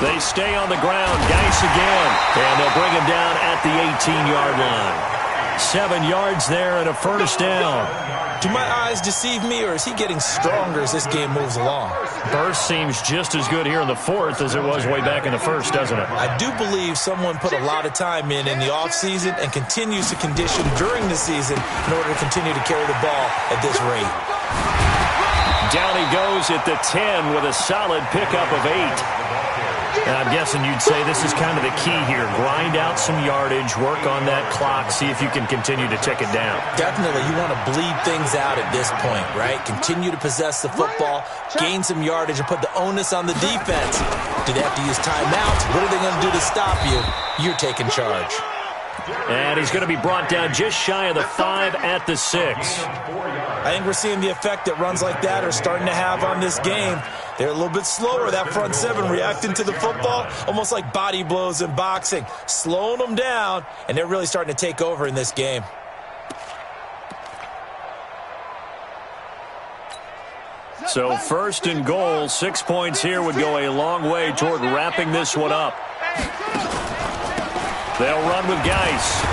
They stay on the ground. Geis again. And they'll bring him down at the 18-yard line. 7 yards there and a first down. Do my eyes deceive me, or is he getting stronger as this game moves along? Burst seems just as good here in the 4th as it was way back in the 1st, doesn't it? I do believe someone put a lot of time in the offseason and continues to condition during the season in order to continue to carry the ball at this rate. Down he goes at the 10 with a solid pickup of 8. And I'm guessing you'd say this is kind of the key here. Grind out some yardage, work on that clock, see if you can continue to tick it down. Definitely. You want to bleed things out at this point, right? Continue to possess the football, gain some yardage, and put the onus on the defense. Do they have to use timeouts? What are they going to do to stop you? You're taking charge. And he's going to be brought down just shy of the 5 at the 6. I think we're seeing the effect that runs like that are starting to have on this game. They're a little bit slower, that front 7, reacting to the football, almost like body blows in boxing, slowing them down, and they're really starting to take over in this game. So 1st and goal, 6 points here would go a long way toward wrapping this one up. They'll run with Geis.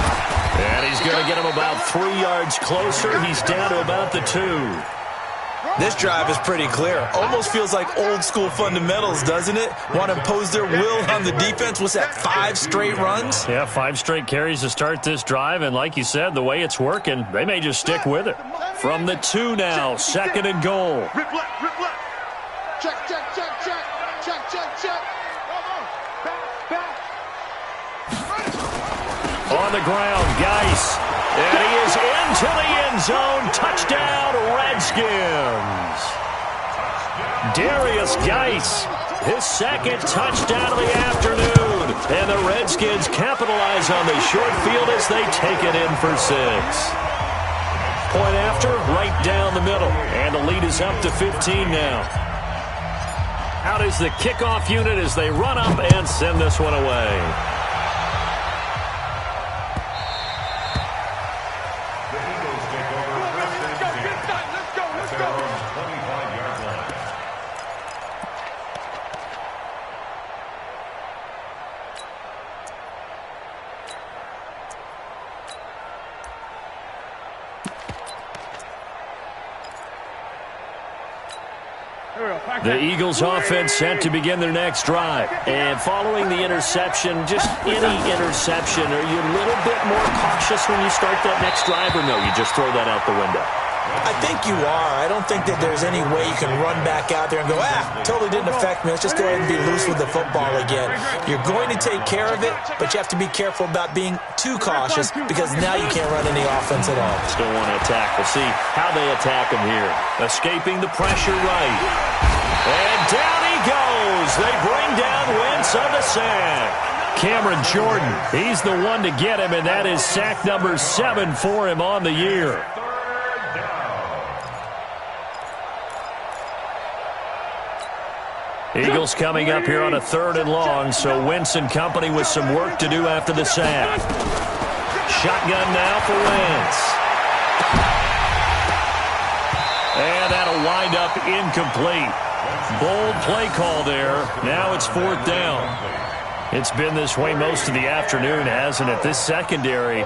And he's going to get him about 3 yards closer. He's down to about the 2. This drive is pretty clear. Almost feels like old school fundamentals, doesn't it? Want to impose their will on the defense. What's that, 5 straight runs? Yeah, 5 straight carries to start this drive. And like you said, the way it's working, they may just stick with it. From the 2 now, 2nd and goal. Rip left. Check. Back. On the ground, Geis. And he is into the end zone. Touchdown, Redskins. Darius Geis, his 2nd touchdown of the afternoon. And the Redskins capitalize on the short field as they take it in for 6. Point after, right down the middle. And the lead is up to 15 now. Out is the kickoff unit as they run up and send this one away. The Eagles offense set to begin their next drive. And following the interception, just any interception, are you a little bit more cautious when you start that next drive, or no, you just throw that out the window? I think you are. I don't think that there's any way you can run back out there and go, totally didn't affect me. Let's just go ahead and be loose with the football again. You're going to take care of it, but you have to be careful about being too cautious because now you can't run any offense at all. Still want to attack. We'll see how they attack him here. Escaping the pressure right. And down he goes. They bring down Wentz on the sack. Cameron Jordan, he's the one to get him, and that is sack number 7 for him on the year. Eagles coming up here on a 3rd and long, so Wentz and company with some work to do after the sack. Shotgun now for Wentz. And that'll wind up incomplete. Bold play call there. Now it's 4th down. It's been this way most of the afternoon, hasn't it? This secondary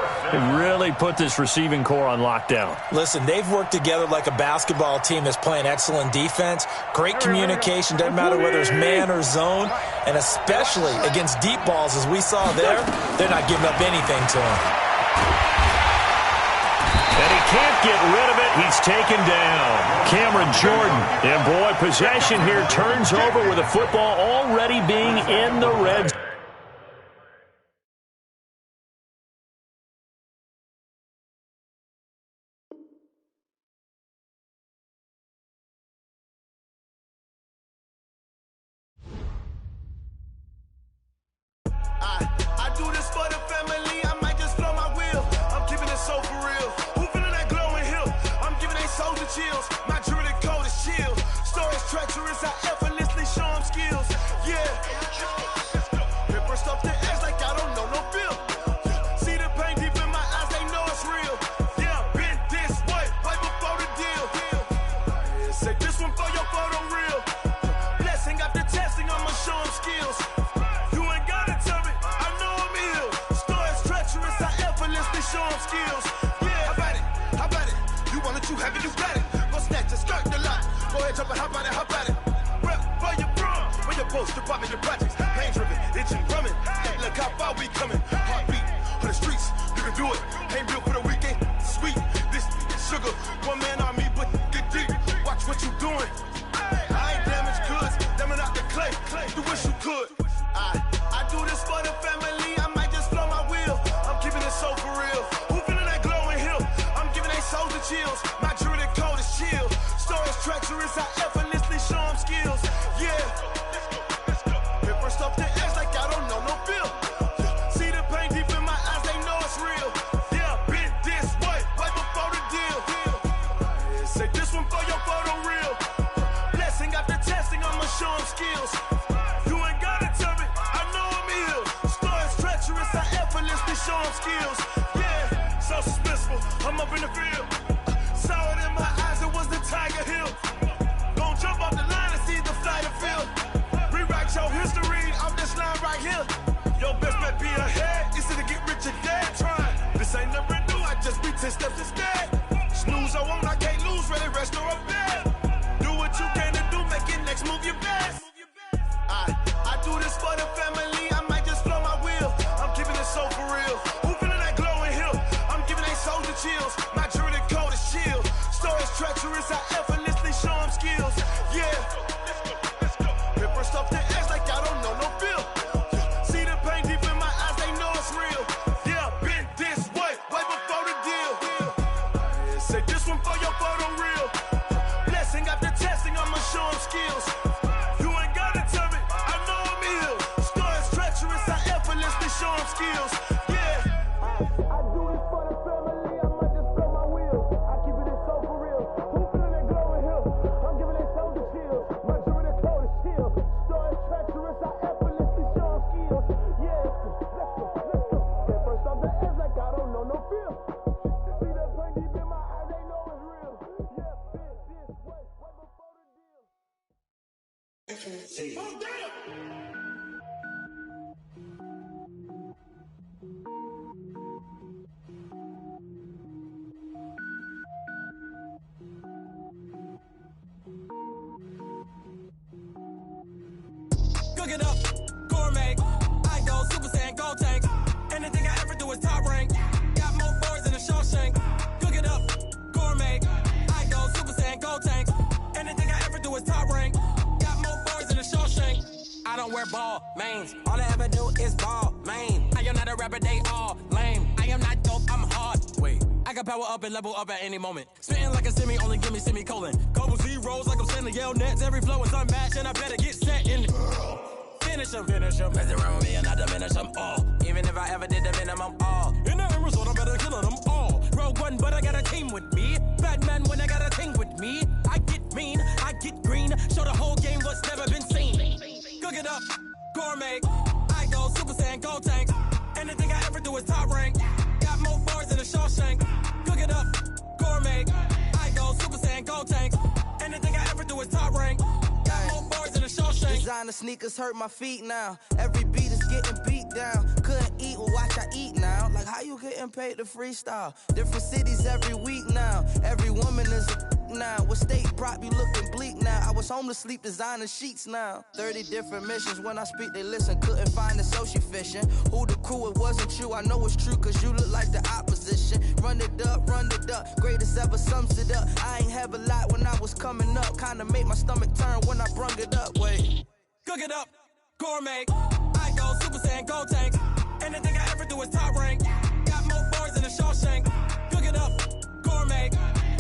really put this receiving core on lockdown. Listen, they've worked together like a basketball team that's playing excellent defense. Great communication, doesn't matter whether it's man or zone, and especially against deep balls as we saw there, they're not giving up anything to him. And he can't get rid of it. He's taken down. Cameron Jordan. And boy, possession here turns over with the football already being in the red zone. I do this for the family, I might just blow my wheel. I'm keeping it so for real. Who feeling that glowing hill? I'm giving they soldier chills. My jewelry code is chill. Stories treacherous, I effortlessly show them skills. Yeah. Paper stuff the edge like I don't know no feel. See the pain deep in my eyes, they know it's real. Yeah, been this way, right before the deal. Say this one for your photo real. Blessing after testing, I'ma show them skills. Show them skills. Yeah, how about it? You want it, you have it, you got it. Go snatch it, skirt the lot. Go ahead, jump it, how about it? Rep for your bro. Where your post, department, your projects. Pain driven, itching, drumming. Hey, look how far we coming. Heartbeat on the streets, you can do it. Ain't built for the weekend. Sweet, this sugar. One man on me, but get deep. Watch what you doing. I ain't damaged goods, damn out the clay. You wish you could. I do this for the family. I might just blow my wheel. I'm keeping it so for real. Who feeling that glowing hill? I'm giving they soldier chills. My jewelry code is chill. Stories treacherous, I effortlessly show them skills. Yeah. Paper stuff the edge like I don't know no feel. See the pain deep in my eyes, they know it's real. Yeah, been this way, right before the deal. Say this one for your photo real. Blessing after testing, I'ma show them skills. You ain't gotta tell me, I know I'm ill. Stories treacherous, I effortlessly show them skills. Yeah, so suspenseful, I'm up in the field. Saw it in my eyes, it was the Tiger Hill. Gon' jump off the line and see the flight of field. Rewrite your history off this line right here. Your best bet be ahead, easy to get rich or dead. Trying, this ain't never new, I just be 10 steps instead. Snooze I won't, I can't lose, ready, rest or a bed. Do what you can to do, make it next move your best. I do this for the family, I might just blow my wheel. I'm keeping it so for real. Who feeling that glowing hill? I'm giving they soldier chills. My jewelry code is chill. Stories treacherous, I effortlessly show them skills. Yeah. Paper stuff the edge like I don't know no feel. See the pain deep in my eyes, they know it's real. Yeah, been this way, right before the deal. Say this one for your photo real. Blessing after testing, I'ma show them skills. You ain't gotta tell me, I know I'm ill. Stories treacherous, I effortlessly show them skills. Yeah. I do this for the family, I might just blow my wheel. I keep it so for real. Who feeling that glowing hill? I'm giving they soldier chills. My jewelry code is chill. Stories treacherous, I effortlessly show them skills. Yeah, let's go. At first off the edge like I don't know no feel. See that pain deep in my eyes, they know it's real. Yeah, been this way, right before the deal. Cook it up, gourmet. I go Super Saiyan, gold tank. Anything I ever do is top rank. Got more boys than a Shawshank. Cook it up, gourmet. I don't wear ball mains. All I ever do is ball main. I am not a rapper, they all lame. I am not dope, I'm hard. Wait, I can power up and level up at any moment. Spitting like a semi, only give me semicolon. Couple zeros like I'm sending yell nets. Every flow is unmatched and I better get set in. Finish them. Mess around with me and I diminish them all. Even if I ever did the minimum all. In the end result, I'm better killing them all. Rogue one, but I got a team with me. Batman when I got a thing with me. I get mean, I get green. Show the whole game what's never been seen. Cook it up, gourmet. I go Super Saiyan, Gold Tank. Anything I ever do is top rank. Got more bars than a Shawshank. Cook it up, gourmet. I go Super Saiyan, Gold Tank. Anything I ever do is top rank. Got more bars than a Shawshank. Designer sneakers hurt my feet now. Every beat is getting beat down. Couldn't eat, well watch I eat now. Like how you getting paid to freestyle? Different cities every week now. Every woman is a now. What state prop you looking bleak now? I was home to sleep designer sheets now. 30 different missions. When I speak they listen. Couldn't find the social fishing. Who the crew? It wasn't you. I know it's true cause you look like the opposition. Run it up. Greatest ever sums it up. I ain't have a lot when I was coming up. Kinda made my stomach turn when I brung it up. Wait. Cook it up, gourmet. I go Super Saiyan, Gold Tank. Anything I ever do is top rank. Got more bars than a Shawshank. Cook it up, gourmet.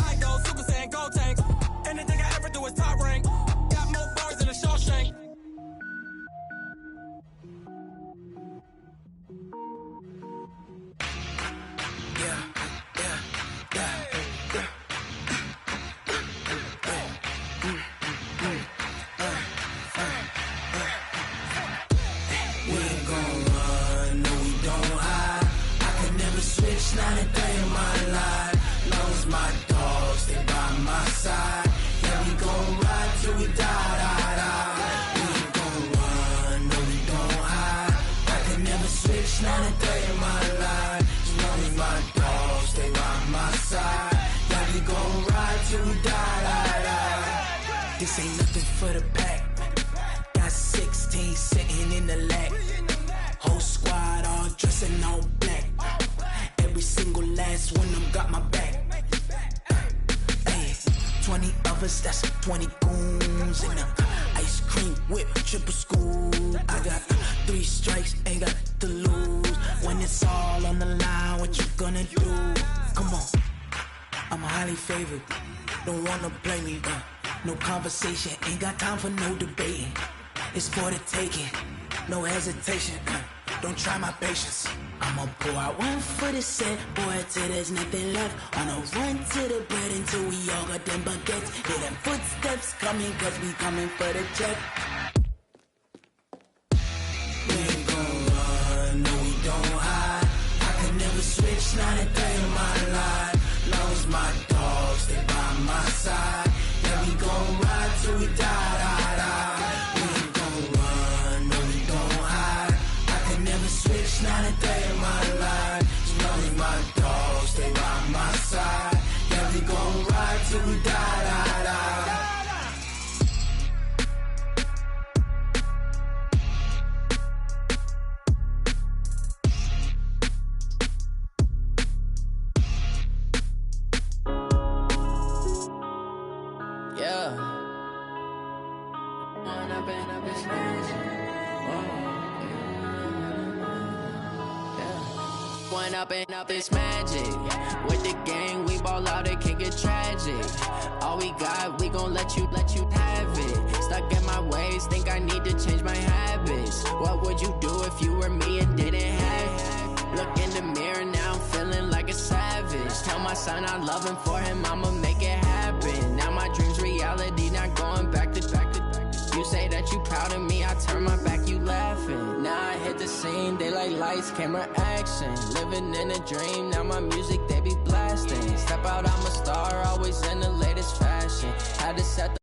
I go Super Saiyan, Gold Tank. Anything I ever do is top rank. Got more bars than a Shawshank. Switch 93 in my life. Long as my dogs, they by my side. Yeah, we gon' ride till we die. We ain't gon' run, no, we gon' hide. I can never switch 93 in my life. As long as my dogs, they by my side. Yeah, we gon' ride till we die. This ain't nothing for the pack. Got 16 sitting in the lag. Whole squad all dressing all black. Every single last one of them got my back. Hey, 20 of us, that's 20 goons. And ice cream whip, triple school. I got 3 strikes, ain't got to lose. When it's all on the line, what you gonna do? Come on, I'm highly favored. Don't wanna play me, no conversation. Ain't got time for no debating. It's for the taking, no hesitation. Don't try my patience. I'ma pour out one for the set, boy, till there's nothing left. On a run to the bread until we all got them baguettes. Hear them footsteps coming, cause we coming for the check. We ain't gon' run, no, we don't hide. I could never switch 93 in my life. Long as my dogs, they by my side. Yeah, we gon' ride till we die. We ain't gon' run, no, we don't hide. I could never switch 93 in my life. As long as my dogs, they by my side. Yeah, we gon' ride till we die. Up this magic. With the gang, we ball out, it can get tragic. All we got, we gon' let you have it. Stuck in my ways, think I need to change my habits. What would you do if you were me and didn't have it? Look in the mirror, now I'm feeling like a savage. Tell my son I love him, for him I'ma make it happen. Now my dream's reality, not going back to. You say that you proud of me, I turn my back, you laughing. Now I hit the scene, daylight lights, camera action. Living in a dream, now my music, they be blasting. Step out, I'm a star, always in the latest fashion. Had to set the